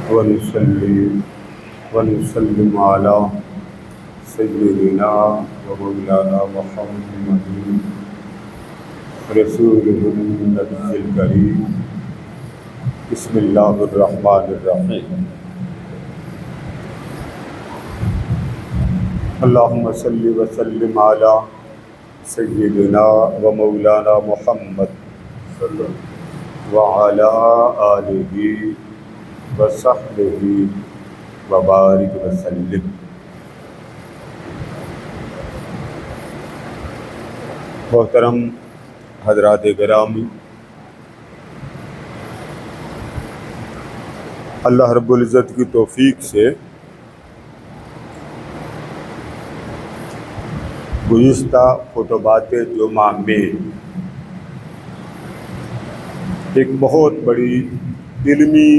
ونصلي ونسلم على سيدنا ومولانا محمد رسوله النبي الكريم. بسم الله الرحمن الرحيم. اللهم صل وسلم على سيدنا ومولانا محمد وعلى آله وصحبه وبارك وسلم. محترم حضرات گرامی، اللہ رب العزت کی توفیق سے گزشتہ خطبات جمعہ میں ایک بہت بڑی علمی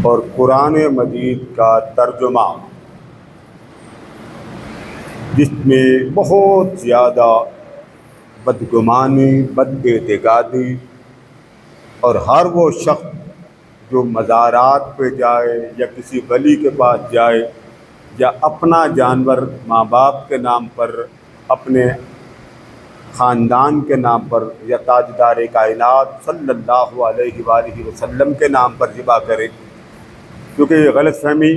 اور قرآن مجید کا ترجمہ، جس میں بہت زیادہ بدگمانی، بد اعتقادی اور ہر وہ شخص جو مزارات پہ جائے یا کسی ولی کے پاس جائے یا اپنا جانور ماں باپ کے نام پر، اپنے خاندان کے نام پر یا تاجدار کائنات صلی اللہ علیہ وآلہ وسلم کے نام پر ذبح کرے، کیونکہ یہ غلط فہمی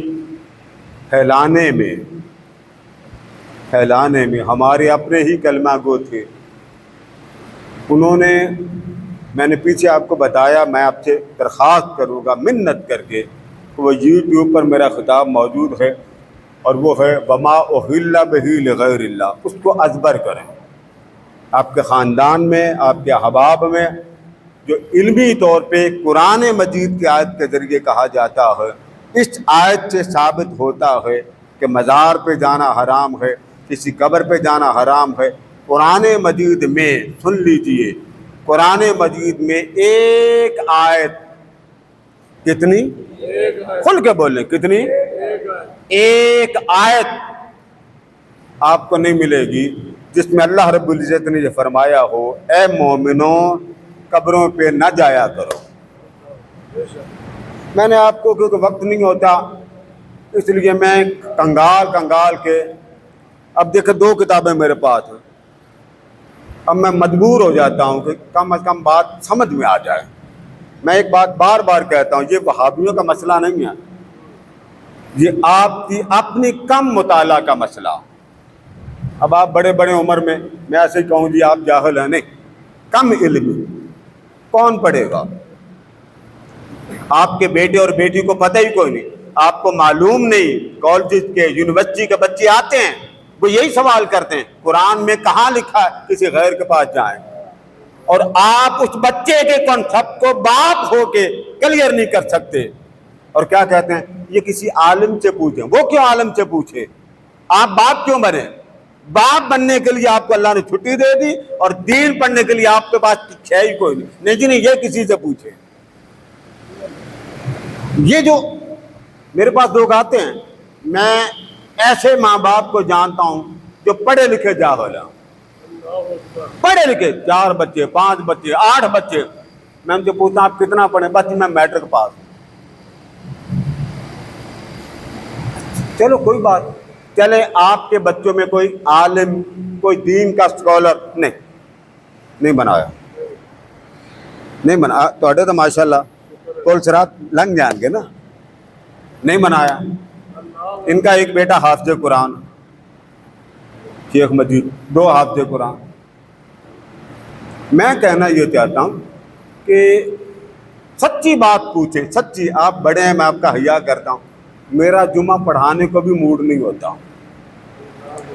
پھیلانے میں ہمارے اپنے ہی کلمہ گو تھے. انہوں نے، میں نے پیچھے آپ کو بتایا، میں آپ سے درخواست کروں گا منت کر کے، وہ یوٹیوب پر میرا خطاب موجود ہے اور وہ ہے وما احل بہ لغیر اللہ. اس کو ازبر کریں آپ کے خاندان میں، آپ کے احباب میں. جو علمی طور پہ قرآن مجید کی آیت کے ذریعے کہا جاتا ہے، اس آیت سے ثابت ہوتا ہے کہ مزار پہ جانا حرام ہے، کسی قبر پہ جانا حرام ہے. قرآن مجید میں سن لیجئے، قرآن مجید میں ایک آیت، کتنی؟ کھل کے بولیں، کتنی؟ ایک آیت آپ کو نہیں ملے گی جس میں اللہ رب العزت نے یہ فرمایا ہو اے مومنوں قبروں پہ نہ جایا کرو. میں نے آپ کو، کیونکہ وقت نہیں ہوتا اس لیے میں کنگال کے، اب دیکھیں 2 کتابیں میرے پاس ہیں، اب میں مجبور ہو جاتا ہوں کہ کم از کم بات سمجھ میں آ جائے. میں ایک بات بار بار کہتا ہوں، یہ وہابیوں کا مسئلہ نہیں ہے، یہ آپ کی اپنی کم مطالعہ کا مسئلہ. اب آپ بڑے بڑے عمر میں ایسے ہی کہوں جی آپ جاہل ہیں، نہیں، کم علمی کون پڑھے گا؟ آپ کے بیٹے اور بیٹی کو پتہ ہی کوئی نہیں، آپ کو معلوم نہیں. کالج کے، یونیورسٹی کے بچے آتے ہیں، وہ یہی سوال کرتے ہیں قرآن میں کہاں لکھا ہے کسی غیر کے پاس جائیں، اور آپ اس بچے کے کنسپٹ کو باپ ہو کے کلیئر نہیں کر سکتے. اور کیا کہتے ہیں یہ کسی عالم سے پوچھیں. وہ کیوں عالم سے پوچھے؟ آپ باپ کیوں بنے؟ باپ بننے کے لیے آپ کو اللہ نے چھٹی دے دی، اور دین پڑھنے کے لیے آپ کے پاس ہے ہی کوئی نہیں جی، نہیں، یہ کسی سے پوچھے. یہ جو میرے پاس لوگ آتے ہیں، میں ایسے ماں باپ کو جانتا ہوں جو پڑھے لکھے جاہل ہیں، پڑھے لکھے 4 بچے، 5 بچے، 8 بچے. میں ان سے پوچھتا ہوں آپ کتنا پڑھے؟ بس میں میٹرک پاس. چلو کوئی بات، چلے آپ کے بچوں میں کوئی عالم، کوئی دین کا اسکالر نہیں بنایا تو ماشاءاللہ کول سرات لنگ جان گے نا، نہیں بنایا. ان کا ایک بیٹا حافظ قرآن، شیخ مجید، 2 حافظ قرآن. میں کہنا یہ چاہتا ہوں کہ سچی بات پوچھیں، سچی. آپ بڑے ہیں، میں آپ کا حیا کرتا ہوں، میرا جمعہ پڑھانے کو بھی موڈ نہیں ہوتا.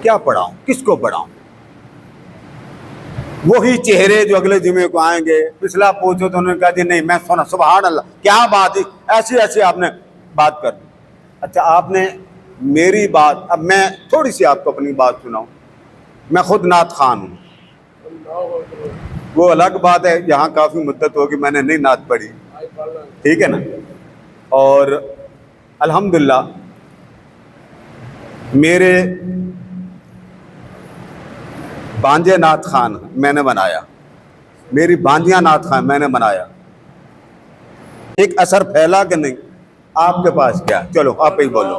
کیا پڑھاؤں، کس کو پڑھاؤں؟ وہی چہرے جو اگلے جمعے کو آئیں گے. پچھلا پوچھو تو انہوں نے کہا جی نہیں میں سنا. سبحان اللہ، کیا بات ہے، ایسی آپ نے بات کر دی. اچھا آپ نے میری بات، اب میں تھوڑی سی آپ کو اپنی بات سناؤں. میں خود نعت خوان ہوں، وہ الگ بات ہے، یہاں کافی مدت ہوگی میں نے نہیں نعت پڑھی، ٹھیک ہے نا. اور الحمدللہ میرے بانجے نعت خان میں نے بنایا، میری بانجیاں نعت خان میں نے بنایا. ایک اثر پھیلا کہ نہیں؟ آپ کے پاس کیا؟ چلو آپ ہی بولو،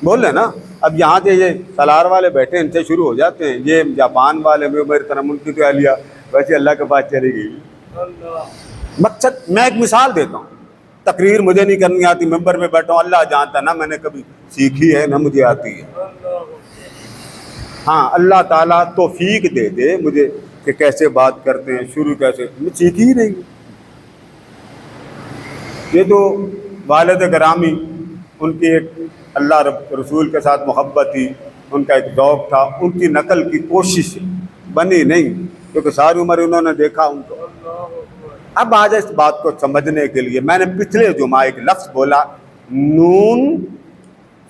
بول رہے نا. اب یہاں سے یہ سالار والے بیٹھے ان سے شروع ہو جاتے ہیں، یہ جاپان والے میں میری طرح ان کی تو اہلیہ ویسے اللہ کے پاس چلی گئی. مقصد میں ایک مثال دیتا ہوں، تقریر مجھے نہیں کرنی آتی، ممبر میں بیٹھا ہوں، اللہ جانتا نہ میں نے کبھی سیکھی ہے نہ مجھے آتی ہے. ہاں اللہ تعالیٰ توفیق دے دے مجھے کہ کیسے بات کرتے ہیں، شروع کیسے، میں سیکھی ہی نہیں. یہ تو والد گرامی ان کی ایک اللہ رب رسول کے ساتھ محبت تھی، ان کا ایک ذوق تھا، ان کی نقل کی کوشش بنی نہیں، کیونکہ ساری عمر انہوں نے دیکھا ان کو. اب آج اس بات کو سمجھنے کے لیے میں نے پچھلے جمعہ ایک لفظ بولا، نون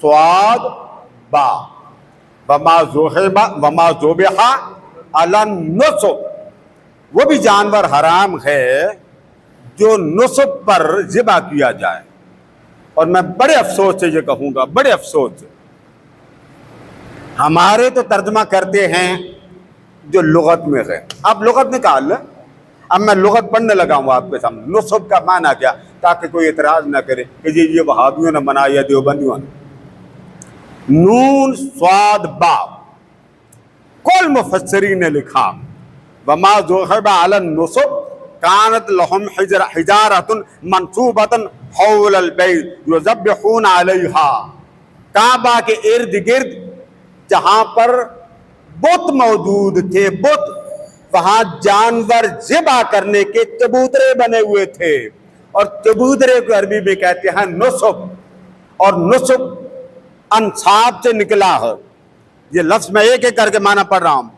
صاد با وما ذبح علی النصب، وہ بھی جانور حرام ہے جو نصب پر ذبح کیا جائے. اور میں بڑے افسوس سے یہ کہوں گا، بڑے افسوس سے، ہمارے تو ترجمہ کرتے ہیں جو لغت میں ہے. اب لغت نکال لیں، اب میں لغت پڑھنے لگا ہوں آپ کے سامنے. نصب کا معنی کیا، تاکہ کوئی اعتراض نہ کرے کہ جی یہ وہابیوں نے بنایا یا دیوبندیوں نے. نون صاد با، کل مفسرین نے لکھا وما ذبح علی النصب کانت لهم حجارۃ منصوبۃ حول البیت یذبحون علیہا، کعبہ کے ارد گرد جہاں پر بت موجود تھے، بت، وہاں جانور ذبح کرنے کے چبوترے بنے ہوئے تھے، اور چبوترے کو عربی میں کہتے ہیں نصب، اور نصب انصاب سے نکلا ہے. یہ لفظ میں ایک ایک کر کے معنی پڑھ رہا ہوں،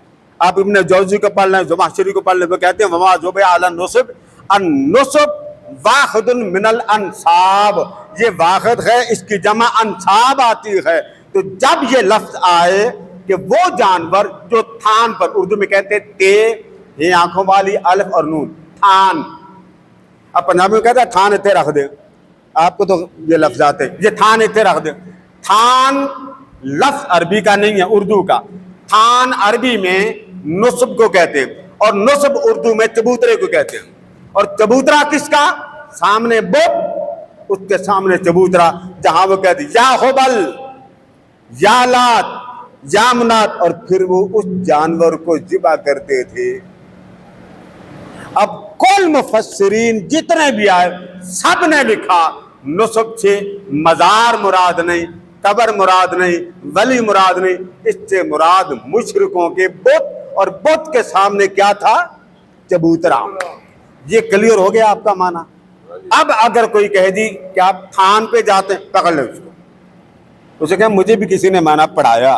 آپ ابن جوزی کو پڑھ لیں، زمخشری کو پڑھ لیں، وہ کہتے ہیں وما ذبح علی النصب، النصب واحد من الانصاب، یہ واحد ہے، اس کی جمع انصاب آتی ہے. تو جب یہ لفظ آئے کہ وہ جانور جو تھان پر، اردو میں کہتے ہیں تے، یہ آنکھوں والی الف اور نون، تھان. اب پنجابی میں کہتے ہیں تھان اتنے رکھ دے، آپ کو تو یہ لفظ آتے ہیں، یہ تھان اتنے رکھ دے. تھان لفظ عربی کا نہیں ہے، اردو کا. تھان عربی میں نصب کو کہتے ہیں، اور نصب اردو میں چبوترے کو کہتے ہیں. اور چبوترا کس کا؟ سامنے بت، اس کے سامنے چبوترا، جہاں وہ کہتے ہیں یا ہبل یا لات یا منات، اور پھر وہ اس جانور کو ذبح کرتے تھے. اب کل مفسرین جتنے بھی آئے سب نے لکھا نصب سے مزار مراد نہیں، قبر مراد نہیں، ولی مراد نہیں، اس سے مراد مشرکوں کے بت، اور بت کے سامنے کیا تھا؟ چبوترا. یہ کلیئر ہو گیا آپ کا معنی. اب اگر کوئی کہے جی کہ آپ تھان پہ جاتے ہیں، پکڑ لیں اس کو، اسے کہیں مجھے بھی کسی نے معنی پڑھایا،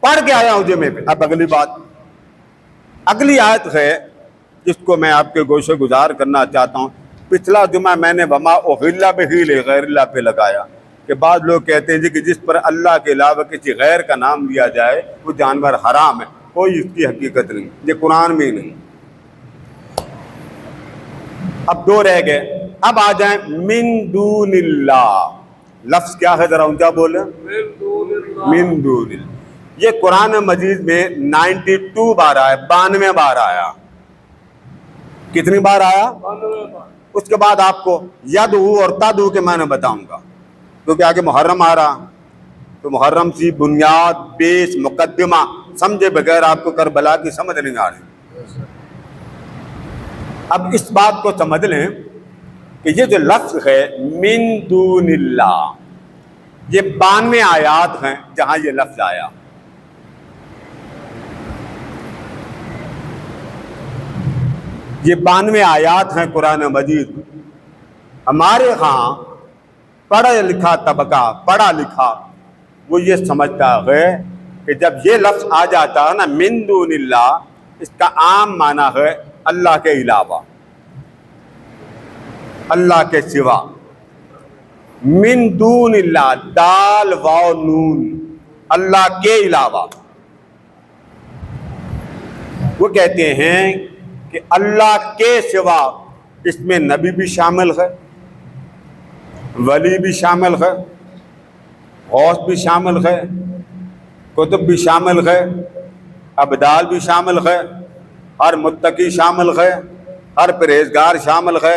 پڑھ کے آیا ہوں جمعے پہ. اب اگلی بات، اگلی آیت ہے جس کو میں آپ کے گوشے گزار کرنا چاہتا ہوں. پچھلا جمعہ میں نے وما احل بہ لغیر اللہ پہ لگایا کہ بعض لوگ کہتے ہیں جی کہ جس پر اللہ کے علاوہ کسی غیر کا نام لیا جائے وہ جانور حرام ہے. کوئی اس کی حقیقت نہیں، یہ قرآن میں ہی نہیں. اب دو رہ گئے. اب آ جائیں من دون اللہ. لفظ کیا ہے ذرا اونچا بولیں، من دون اللہ. یہ قرآن مجید میں 92 بار آیا، 92 بار آیا. کتنی بار آیا؟ اس کے بعد آپ کو یدعو اور تدعو کے معنی بتاؤں گا، کیونکہ آگے محرم آ رہا، تو محرم کی بنیاد، بیس، مقدمہ سمجھے بغیر آپ کو کربلا کی سمجھ نہیں آ رہی. اب اس بات کو سمجھ لیں کہ یہ جو لفظ ہے من دون اللہ، یہ 92 آیات ہیں جہاں یہ لفظ آیا. یہ 92 آیات ہیں قرآن مجید. ہمارے ہاں پڑھا لکھا طبقہ، پڑھا لکھا، وہ یہ سمجھتا ہے کہ جب یہ لفظ آ جاتا ہے نا من دون اللہ، اس کا عام معنی ہے اللہ کے علاوہ، اللہ کے سوا. من دون اللہ، دال واو نون، اللہ کے علاوہ. وہ کہتے ہیں کہ اللہ کے سوا اس میں نبی بھی شامل ہے، ولی بھی شامل ہے، غوث بھی شامل ہے، کتب بھی شامل ہے، ابدال بھی شامل ہے، ہر متقی شامل ہے، ہر پرہیزگار شامل ہے،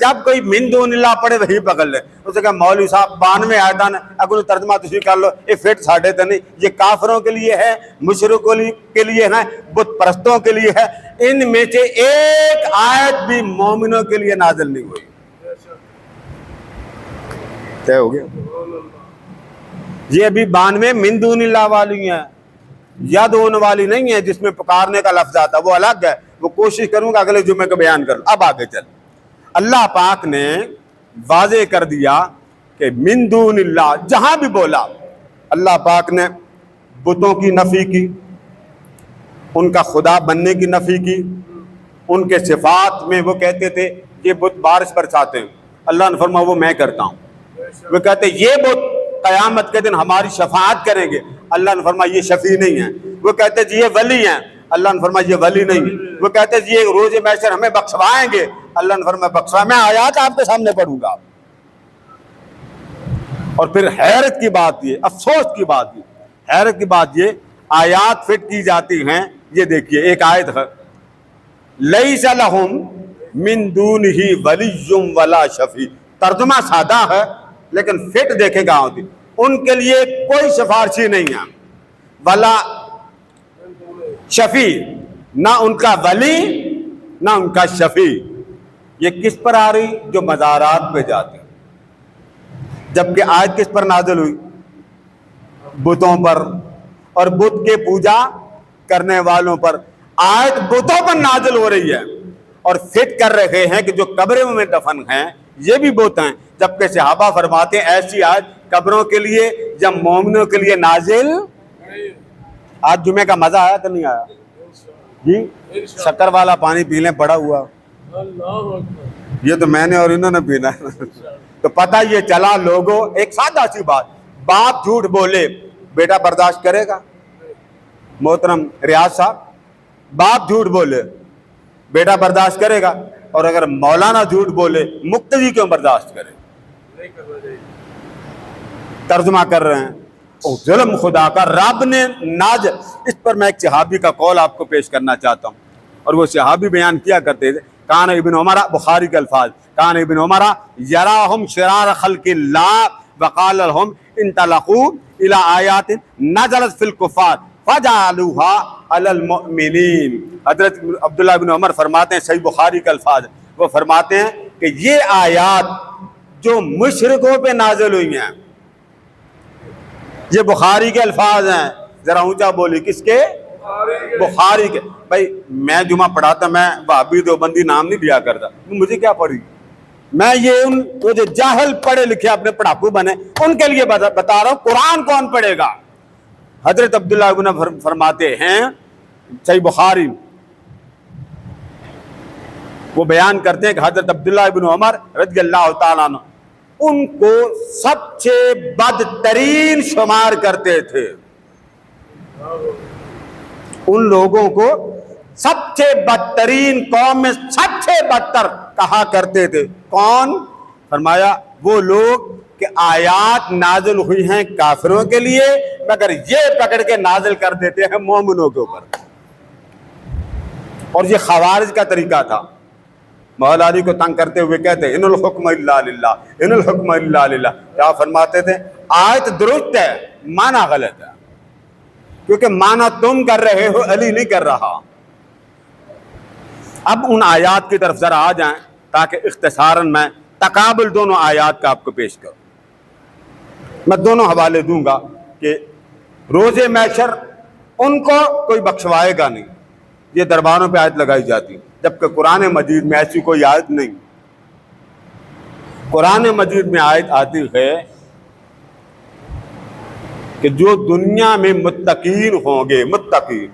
جب کوئی من دون اللہ پڑھے وہی پکڑ لے. اسے کہا مولوی صاحب 92 آیتاں اگر ترجمہ تسی کر لو یہ فٹ ساڑھے تے نہیں, یہ کافروں کے لیے ہے, مشرکوں کے لیے ہے, بت پرستوں کے لیے ہے. ان میں سے ایک آیت بھی مومنوں کے لیے نازل نہیں ہوئی. طے ہو گیا. یہ ابھی 92 من دون اللہ والی ہیں, یدعون والی نہیں ہے جس میں پکارنے کا لفظ آتا, وہ الگ ہے. وہ کوشش کروں گا اگلے جمعے کو بیان کروں. اب آگے چل. اللہ پاک نے واضح کر دیا کہ من دون اللہ جہاں بھی بولا اللہ پاک نے بتوں کی نفی کی, ان کا خدا بننے کی نفی کی. ان کے صفات میں وہ کہتے تھے یہ بت بارش برساتے ہیں, اللہ نے فرمایا وہ میں کرتا ہوں. وہ کہتے یہ بت قیامت کے دن ہماری شفاعت کریں گے, اللہ نے فرمایا یہ شفیع نہیں ہے. وہ کہتے جی یہ ولی ہیں, اللہ نے فرمایا یہ ولی نہیں ہے. وہ کہتے جی یہ روز محشر ہمیں بخشوائیں گے, اللہ نے فرمایا بخشوا. میں آیات آپ کے سامنے پڑھوں گا. اور پھر حیرت کی بات یہ, افسوس کی بات یہ, حیرت کی بات یہ, آیات فٹ کی جاتی ہیں. یہ دیکھیے ایک آیت ہے لیس لہم من دونہ ولی ولا شفیع. ترجمہ سادہ ہے لیکن فٹ دیکھے گا ہوتی. ان کے لیے کوئی سفارشی نہیں ہے, ولا شفیع, نہ ان کا ولی نہ ان کا شفیع. یہ کس پر آ رہی؟ جو مزارات پہ جاتے ہیں. جبکہ آیت کس پر نازل ہوئی؟ بتوں پر اور بت کے پوجا کرنے والوں پر. آیت بتوں پر نازل ہو رہی ہے اور فٹ کر رہے ہیں کہ جو قبروں میں دفن ہیں یہ بھی بت ہیں. جبکہ صحابہ فرماتے ہیں ایسی آیت قبروں کے لیے یا مومنوں کے لیے نازل. آج جمعے کا مزہ آیا کہ نہیں آیا جی؟ شکر والا پانی پی لیں پڑا ہوا. یہ تو میں نے اور انہوں نے پینا ہے. تو پتہ یہ چلا لوگوں, ایک سادہ سی بات, باپ جھوٹ بولے بیٹا برداشت کرے گا؟ محترم ریاض صاحب, باپ جھوٹ بولے بیٹا برداشت کرے گا؟ اور اگر مولانا جھوٹ بولے مقتدی کیوں برداشت کرے؟ ترجمہ کر رہے ہیں ظلم خدا کا. رب نے ناز, اس پر میں ایک صحابی کا قول آپ کو پیش کرنا چاہتا ہوں. اور وہ صحابی بیان کیا کرتے تھے, کان ابن عمر, بخاری کے الفاظ, کان ابن عمر یراہم شرار خلق اللہ وقال لهم انطلقوا الى آیات نزلت فی الکفار فجعلوها علی المؤمنین. حضرت عبداللہ بن عمر فرماتے ہیں, صحیح بخاری کے الفاظ, وہ فرماتے ہیں کہ یہ آیات جو مشرکوں پہ نازل ہوئی ہیں, یہ بخاری کے الفاظ ہیں. ذرا اونچا بولی, کس کے؟ بخاری کے. بھائی میں جمعہ پڑھاتا, میں وہابی دیوبندی نام نہیں دیا کرتا, مجھے کیا پڑھی؟ میں یہ ان وہ جو جاہل پڑھے لکھے اپنے پڑھاکو بنے ان کے لیے بتا رہا ہوں. قرآن کون پڑھے گا؟ حضرت عبداللہ ابن عمر فرماتے ہیں, صحیح بخاری, وہ بیان کرتے ہیں کہ حضرت عبداللہ ابن عمر رضی اللہ تعالیٰ عنہ ان کو سب سے بدترین شمار کرتے تھے. ان لوگوں کو سب سے بدترین, قوم میں سب سے بدتر کہا کرتے تھے. کون؟ فرمایا وہ لوگ کہ آیات نازل ہوئی ہیں کافروں کے لیے مگر یہ پکڑ کے نازل کر دیتے ہیں مومنوں کے اوپر. اور یہ خوارج کا طریقہ تھا. مولا علی کو تنگ کرتے ہوئے کہتے ان الحکم الا للہ, ان الحکم الا للہ. کیا فرماتے تھے؟ آیت درست ہے, معنی غلط ہے, کیونکہ معنی تم کر رہے ہو, علی نہیں کر رہا. اب ان آیات کی طرف ذرا آ جائیں تاکہ اختصاراً میں تقابل دونوں آیات کا آپ کو پیش کروں. میں دونوں حوالے دوں گا کہ روز محشر ان کو کوئی بخشوائے گا نہیں, یہ درباروں پہ آیت لگائی جاتی, جبکہ قرآن مجید میں ایسی کوئی آیت نہیں. قرآن مجید میں آیت آتی ہے کہ جو دنیا میں متقین ہوں گے, متقین,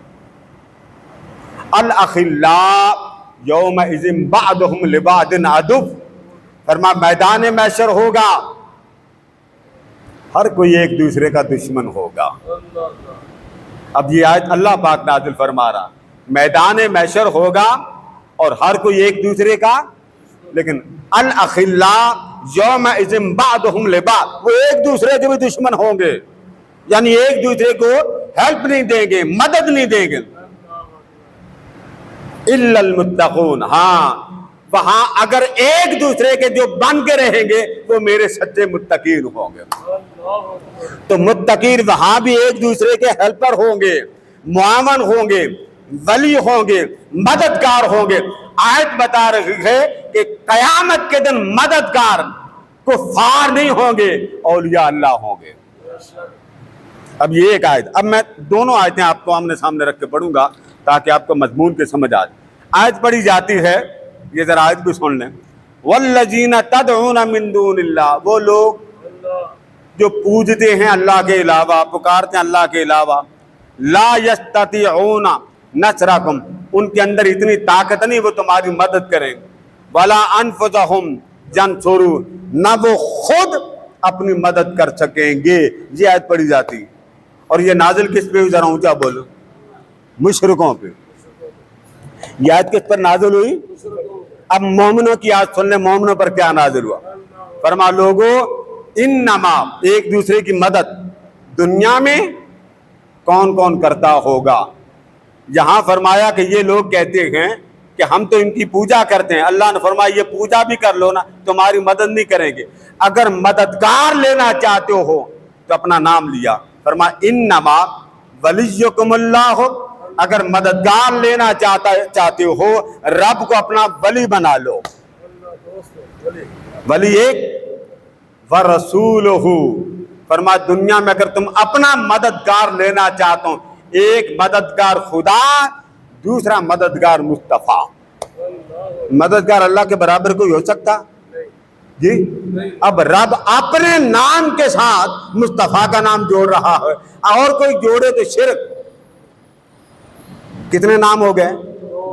الاخلاء یومئذ بعضهم لبعض عدو, فرما میدان محشر ہوگا ہر کوئی ایک دوسرے کا دشمن ہوگا. اب یہ آیت اللہ پاک نازل فرما رہا, میدان محشر ہوگا اور ہر کوئی ایک دوسرے کا, لیکن الاخلاء یومئذ بعضهم لبعض, وہ ایک دوسرے کے بھی دشمن ہوں گے, یعنی ایک دوسرے کو ہیلپ نہیں دیں گے, مدد نہیں دیں گے. الا المتقون, ہاں وہاں اگر ایک دوسرے کے جو بن کے رہیں گے وہ میرے سچے متقین ہوں گے. تو متقین وہاں بھی ایک دوسرے کے ہیلپر ہوں گے، معاون ہوں گے، ولی ہوں گے، مددگار ہوں گے. آیت بتا رہی ہے کہ قیامت کے دن مددگار کفار نہیں ہوں گے، اولیاء اللہ ہوں گے. اب یہ ایک آیت، اب میں دونوں آیتیں آپ کو آمنے سامنے رکھ کے پڑھوں گا تاکہ آپ کو مضمون کے سمجھ آ جائے. آیت پڑھی جاتی ہے، یہ ذرا آیت بھی سن لیں. والذین تدعون من دون اللہ، وہ لوگ جو پوجتے ہیں اللہ کے علاوہ، پکارتے ہیں اللہ کے علاوہ، لا یستطیعون نصرکم، ان کے اندر اتنی طاقت نہیں وہ تمہاری مدد کریں. ولا انفسہم ینصرون، نہ وہ خود اپنی مدد کر سکیں گے. یہ آیت پڑھی جاتی. اور یہ نازل کس پہ ہوئی؟ ذرا اونچا بولو. مشرکوں پہ. یہ آیت کس پر نازل ہوئی؟ اب مومنوں کی آیت سن لیں، مومنوں پر کیا نازل ہوا. فرما لوگو انما، ایک دوسرے کی مدد دنیا میں کون کون کرتا ہوگا. یہاں فرمایا کہ یہ لوگ کہتے ہیں کہ ہم تو ان کی پوجا کرتے ہیں. اللہ نے فرمایا یہ پوجا بھی کر لو نا، تمہاری مدد نہیں کریں گے. اگر مددگار لینا چاہتے ہو تو اپنا نام لیا. فرمایا انما ولیکم اللہ، اگر مددگار لینا چاہتے ہو رب کو اپنا ولی بنا لو. ولی ایک ورسولہ، فرمایا دنیا میں اگر تم اپنا مددگار لینا چاہتے ہو، ایک مددگار خدا، دوسرا مددگار مصطفیٰ. مددگار اللہ کے برابر کوئی ہو سکتا جی؟ اب رب اپنے نام کے ساتھ مصطفیٰ کا نام جوڑ رہا ہے، اور کوئی جوڑے تو شرک. کتنے نام ہو گئے؟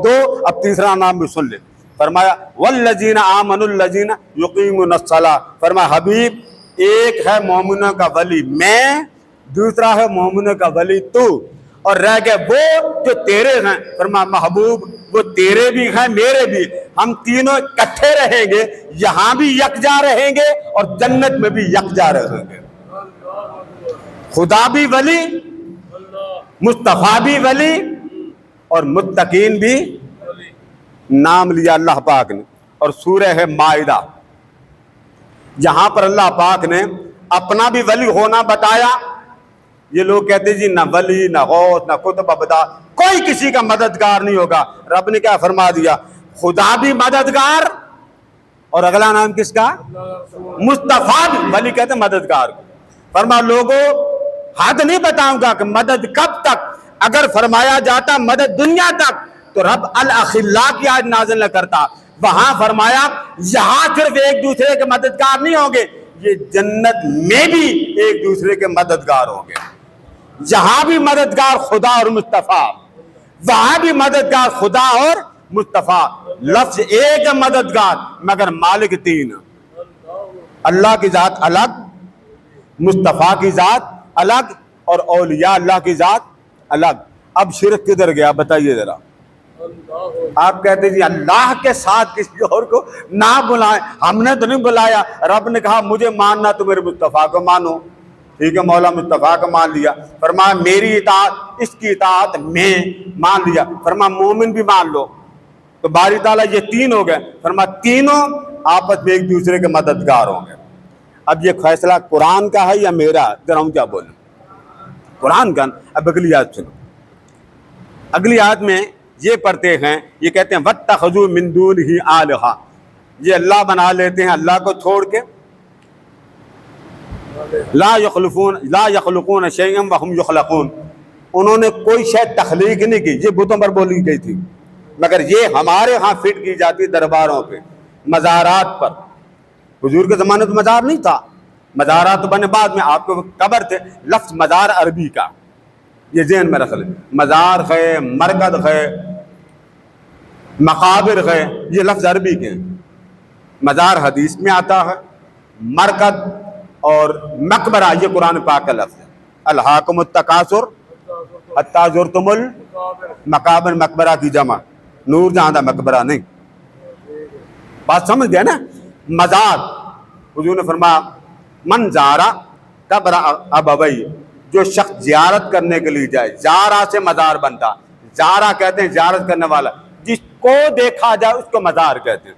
2. اب تیسرا نام بھی سن لے. فرمایا والذین آمنوا الذین یقیمون الصلاۃ. فرمایا حبیب ایک ہے مومنوں کا ولی میں، دوسرا ہے مومنوں کا ولی تو، اور رہ گئے وہ جو تیرے ہیں. فرمایا محبوب وہ تیرے بھی ہیں میرے بھی، ہم تینوں اکٹھے رہیں گے، یہاں بھی یکجا رہیں گے اور جنت میں بھی یکجا رہیں گے. خدا بھی ولی، مصطفیٰ بھی ولی، اور متقین بھی نام لیا اللہ پاک نے. اور سورہ ہے مائدہ، جہاں پر اللہ پاک نے اپنا بھی ولی ہونا بتایا. یہ لوگ کہتے جی نہ ولی، نہ غوث، نہ قطب ابدا، کوئی کسی کا مددگار نہیں ہوگا. رب نے کیا فرما دیا؟ خدا بھی مددگار، اور اگلا نام کس کا؟ مصطفیٰ بھی. ولی کہتے ہیں مددگار کو. فرما لوگوں حد نہیں بتاؤں گا کہ مدد کب تک. اگر فرمایا جاتا مدد دنیا تک تو رب الاخلاء کی آیت نازل نہ کرتا. وہاں فرمایا یہاں صرف ایک دوسرے کے مددگار نہیں ہوں گے، یہ جنت میں بھی ایک دوسرے کے مددگار ہوں گے. جہاں بھی مددگار خدا اور مصطفیٰ، وہاں بھی مددگار خدا اور مصطفیٰ. لفظ ایک ہے مددگار، مگر مالک 3. اللہ کی ذات الگ، مصطفیٰ کی ذات الگ، اور اولیاء اللہ کی ذات الگ. اب شرک کدھر گیا بتائیے ذرا. آپ کہتے ہیں جی اللہ کے ساتھ کسی اور کو نہ بلائیں. ہم نے تو نہیں بلایا، رب نے کہا مجھے ماننا تو میرے مصطفیٰ کو مانو. ٹھیک ہے، مولا مصطفیٰ کو مان لیا. فرمایا میری اطاعت، اس کی اطاعت میں مان لیا. فرمایا مومن بھی مان لو. تو باری تعالیٰ یہ 3 ہو گئے. فرمایا تینوں آپس میں ایک دوسرے کے مددگار ہوں گے. اب یہ فیصلہ قرآن کا ہے یا میرا؟ ذرا ہوں کیا بولوں؟ قرآن کا. اب اگلی آیت سنو. اگلی آیت میں یہ پڑھتے ہیں، یہ کہتے ہیں وَاتَّخَذُوا مِن دُونِهِ آلِهَةً، یہ اللہ بنا لیتے ہیں اللہ کو چھوڑ کے. لا يخلقون شيئا وهم يخلقون، انہوں نے کوئی شے تخلیق نہیں کی. یہ بتوں پر بولی گئی تھی، مگر یہ ہمارے ہاں فٹ کی جاتی درباروں پہ، مزارات پر. حضور کے زمانے تو مزار نہیں تھا، مزارات بنے بعد میں. آپ کو قبر تھے. لفظ مزار عربی کا، یہ ذہن میں رکھ لیں. مزار ہے، مرکز ہے، مقابر ہے، یہ لفظ عربی کے ہیں. مزار حدیث میں آتا ہے، مرکز اور مقبرہ یہ قرآن پاک کا لفظ ہے. الہاکم التکاثر حتی زرتم المقابر، مقبرہ کی جمع. نور جہاں دا مقبرہ نہیں. بات سمجھ گئے نا؟ مزار، حضور نے فرمایا من زارا قبر ابوی، جو شخص زیارت کرنے کے لیے جائے. زارا سے مزار بنتا. زارا کہتے ہیں زیارت کرنے والا، جس کو دیکھا جائے اس کو مزار کہتے ہیں.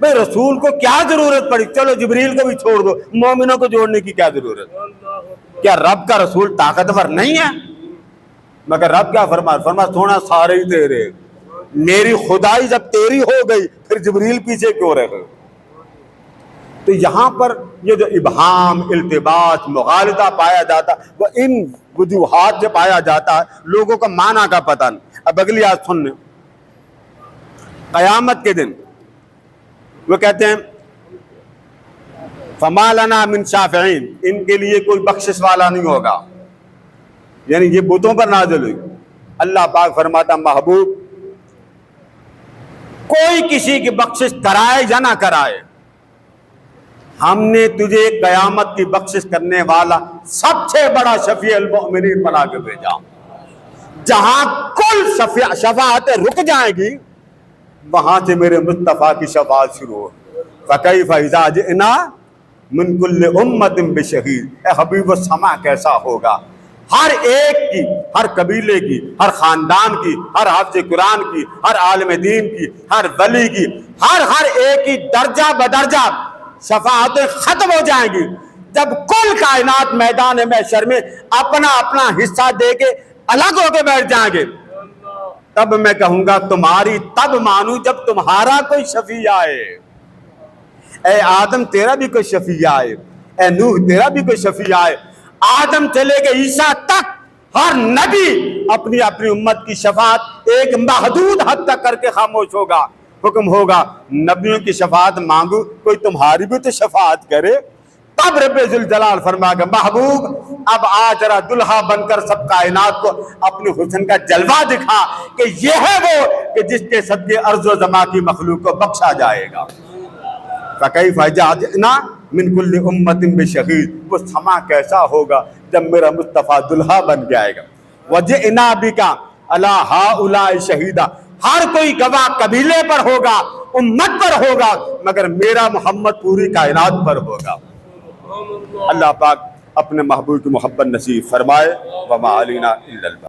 بھئی رسول کو کیا ضرورت پڑی؟ چلو جبریل کو بھی چھوڑ دو، مومنوں کو جوڑنے کی کیا ضرورت؟ کیا رب کا رسول طاقتور نہیں ہے؟ مگر رب کیا فرما سونا سارے ہی تیرے، میری خدائی جب تیری ہو گئی پھر جبریل پیچھے کیوں رہے؟ تو یہاں پر یہ جو ابہام، التباس، مغالطہ پایا جاتا وہ ان وجوہات سے پایا جاتا ہے، لوگوں کا معنی کا پتہ نہیں۔ اب اگلی آیت سننے، قیامت کے دن وہ کہتے ہیں فَمَا لَنَا مِن شَافِعِينَ، ان کے لیے کوئی بخشش والا نہیں ہوگا، یعنی یہ بتوں پر نازل ہوئی۔ اللہ پاک فرماتا محبوب کوئی کسی کی بخشش کرائے یا نہ کرائے، ہم نے تجھے قیامت کی بخشش کرنے والا سب سے بڑا شفیع المؤمنین بنا کے بھیجا۔ جہاں کل شفاعتیں رک جائیں گی وہاں سے میرے مصطفیٰ کی شفاعت شروع ہو۔ فَكَيْفَ إِذَا جِئْنَا مِن كُلِّ أُمَّةٍ بِشَهِيدٍ، اے حبیب السما کیسا ہوگا، ہر ایک کی، ہر قبیلے کی، ہر خاندان کی، ہر حافظ قرآن کی، ہر عالم دین کی، ہر ولی کی، ہر ایک کی درجہ بدرجہ شفاعتیں ختم ہو جائیں گی۔ جب کل کائنات میدان محشر میں اپنا اپنا حصہ دے کے الگ ہو کے بیٹھ جائیں گے، تب میں کہوں گا تمہاری تب مانوں جب تمہارا کوئی شفیع آئے۔ اے آدم تیرا بھی کوئی شفیع آئے، اے نوح تیرا بھی کوئی شفیع آئے، آدم سے لے کے عیسیٰ تک ہر نبی اپنی اپنی امت کی شفاعت ایک محدود حد تک کر کے خاموش ہوگا۔ حکم ہوگا نبیوں کی شفاعت مانگو، کوئی تمہاری بھی تو شفاعت کرے۔ تب رب ذوالجلال فرما گا محبوب اب آ ذرا دلہا بن کر سب کائنات کو اپنے حسن کا جلوہ دکھا کہ یہ ہے وہ کہ جس کے صدقے ارض و زماں کی مخلوق کو بخشا جائے گا۔ فَكَيْفَ إِذَا جِئْنَا مِن كُلِّ أُمَّةٍ بِشَهِيدٍ، وہ سما کیسا ہوگا جب میرا مصطفیٰ دلہا بن جائے گا۔ وَجِئْنَا بِكَ عَلَىٰ هَٰؤُلَاءِ شَهِيدًا، ہر کوئی گواہ قبیلے پر ہوگا، امت پر ہوگا، مگر میرا محمد پوری کائنات پر ہوگا۔ اللہ پاک اپنے محبوب کی محبت نصیب فرمائے۔ وَمَا عَلَيْنَا إِلَّا الْبَلَاغُ۔